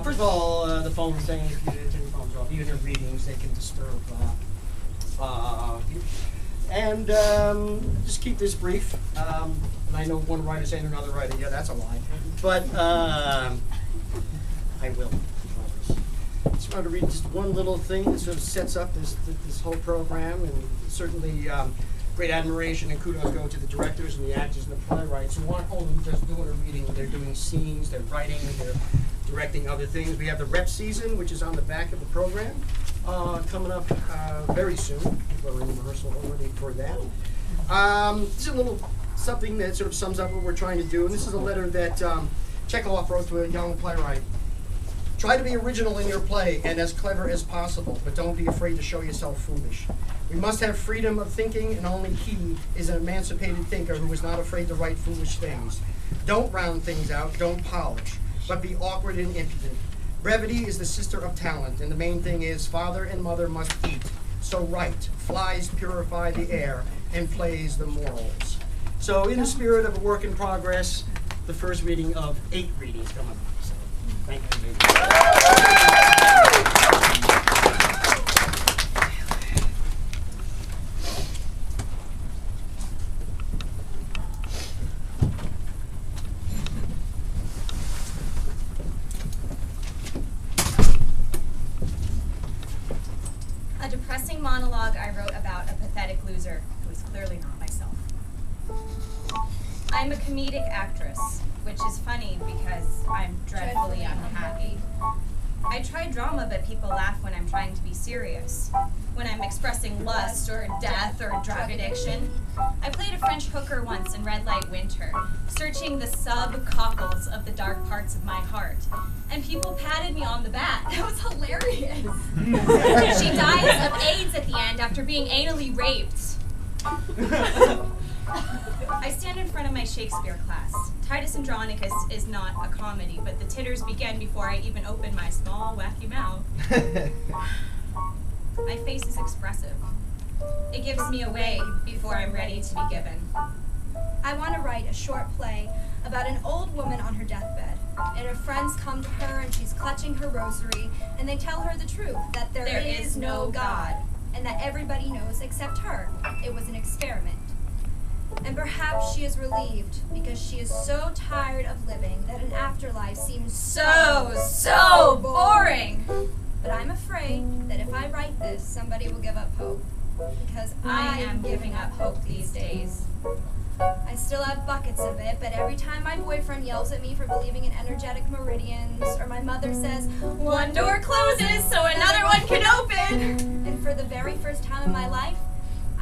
First of all, the phone saying if you turn your phones off, even in readings, they can disturb you. And just keep this brief. And I know one writer saying to another writer, yeah, that's a lie. But I will. Just wanted to read just one little thing that sort of sets up this whole program, and certainly great admiration and kudos go to the directors and the actors and the playwrights who aren't only just doing a reading, they're doing scenes, they're writing, they're directing other things. We have the rep season, which is on the back of the program, coming up very soon. People are in rehearsal already for that. This is a little something that sort of sums up what we're trying to do, and this is a letter that Chekhov wrote to a young playwright. Try to be original in your play and as clever as possible, but don't be afraid to show yourself foolish. We must have freedom of thinking, and only he is an emancipated thinker who is not afraid to write foolish things. Don't round things out, don't polish, but be awkward and impudent. Brevity is the sister of talent, and the main thing is father and mother must eat. So write, flies purify the air, and plays the morals. So in the spirit of a work in progress, the first reading of 8 readings coming up. So thank you. A depressing monologue I wrote about a pathetic loser who is clearly not myself. I'm a comedic actress, which is funny because I'm dreadfully unhappy. I try drama, but people laugh when I'm trying to be serious. When I'm expressing lust or death or drug addiction. I played a French hooker once in Red Light Winter, searching the sub-cockles of the dark parts of my heart. And people patted me on the back. That was hilarious. She dies of AIDS at the end after being anally raped. I stand in front of my Shakespeare class. Titus Andronicus is not a comedy, but the titters begin before I even open my small, wacky mouth. My face is expressive. It gives me away before I'm ready to be given. I want to write a short play about an old woman on her deathbed, and her friends come to her and she's clutching her rosary, and they tell her the truth, that there is no God, and that everybody knows except her. It was an experiment. And perhaps she is relieved because she is so tired of living that an afterlife seems so boring. But I'm afraid that if I write this, somebody will give up hope. Because I am giving up hope these days. I still have buckets of it, but every time my boyfriend yells at me for believing in energetic meridians, or my mother says, "One door closes so another one can open." And for the very first time in my life,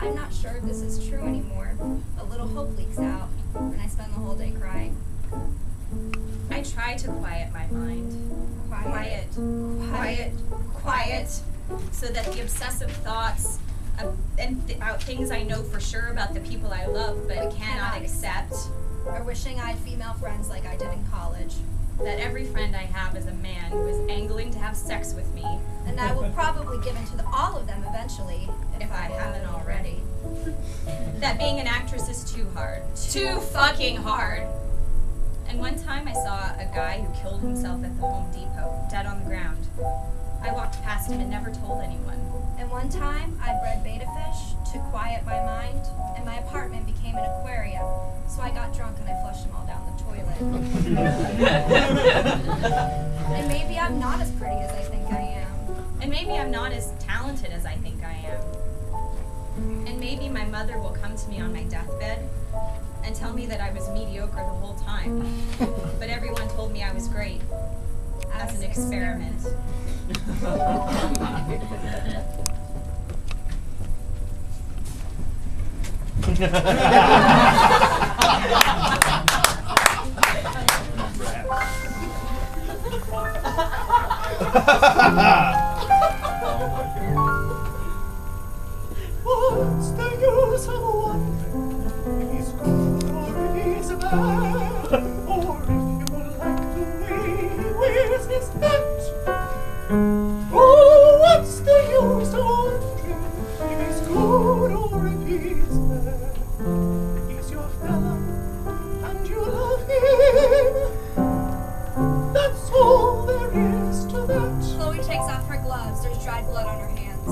I'm not sure if this is true anymore. A little hope leaks out, and I spend the whole day crying. I try to quiet my mind. Quiet, so that the obsessive thoughts about things I know for sure about the people I love but cannot accept, or wishing I had female friends like I did in college. That every friend I have is a man who is angling to have sex with me. And I will probably give in to all of them eventually, if I haven't already. That being an actress is too hard. Too fucking hard. And one time I saw a guy who killed himself at the Home Depot, dead on the ground. I walked past him and never told anyone. And one time I bred betta fish to quiet my mind, and my apartment became an aquarium. So I got drunk and I flushed them all down the toilet. And maybe I'm not as pretty as I think I am. And maybe I'm not as talented as I think I am. And maybe my mother will come to me on my deathbed and tell me that I was mediocre the whole time. But everyone told me I was great. As an experiment. What's the use of wondering? He's good or he's bad, or if you like the way he wears his hat. Oh, what's the use of wondering if he's good or if he's bad? He's your fellow, and you love him. gloves, there's dried blood on her hands.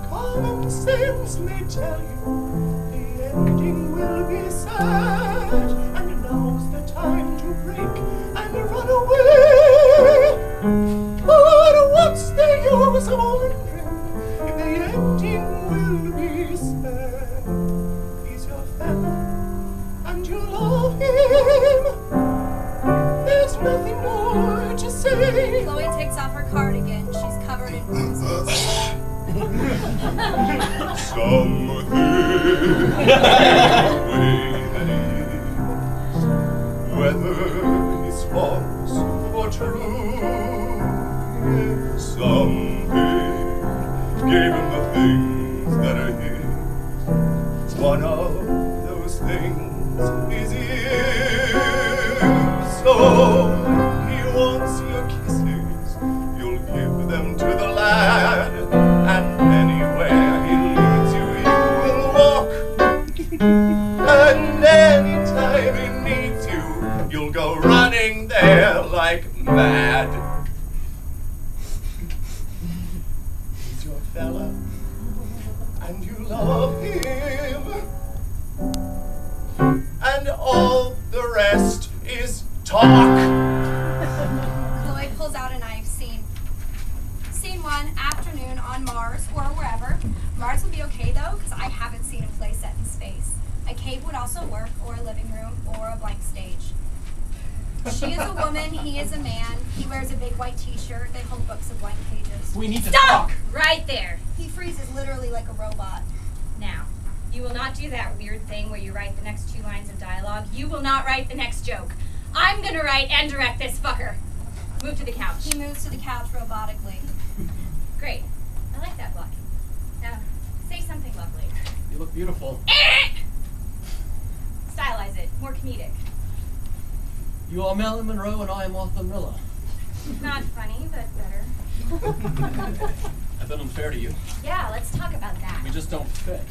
Common sense may tell you the ending will be sad, and now's the time to break and run away. But what's the use of wondering if the ending will be sad? He's your fella, and you love him. There's nothing more to say. Chloe takes off her cardigan. She's covered in bruises. Something whether it's false or true, something gave him the things that are his. One of those things is you. So he wants your kisses, you'll give them to the lad, and anywhere he leads you, you will walk. And anytime he needs you, you'll go running there like mad. He's your fella, and you love him, and all the rest is talk. Chloe pulls out a knife. Scene 1, afternoon on Mars or wherever. Mars would be okay though, because I haven't seen a play set in space. A cave would also work, or a living room, or a blank stage. She is a woman, he is a man. He wears a big white t-shirt. They hold books of blank pages. We need to Stop! talk. Right there. He freezes literally like a robot. Now, you will not do that weird thing where you write the next 2 lines of dialogue. You will not write the next joke. I'm gonna write and direct this fucker. Move to the couch. He moves to the couch robotically. Great. I like that blocking. Now, say something lovely. You look beautiful. Stylize it. More comedic. You are Marilyn Monroe and I am Arthur Miller. Not funny, but better. I've been unfair to you. Yeah, let's talk about that. We just don't fit.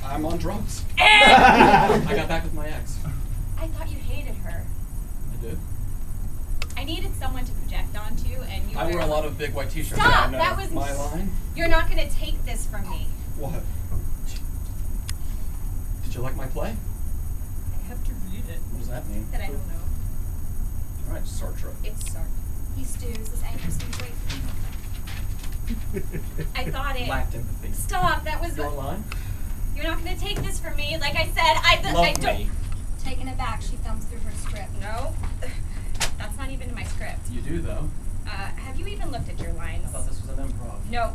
I'm on drugs. I got back with my ex. I thought you hated her. I did. I needed someone to project onto, and you I wear a lot of big white t-shirts. Stop! I know. That was my line. You're not gonna take this from me. What? Did you like my play? I have to read it. What does that mean? That I don't know. All right, Sartre. It's Sartre. He stews. This anger seems great. I thought it. Lacked empathy. Stop! That was. Your line? You're not gonna take this from me. Like I said, I Love don't. me. Taken aback, she thumbs through her script. No, that's not even in my script. You do though. Have you even looked at your lines? I thought this was an improv. No,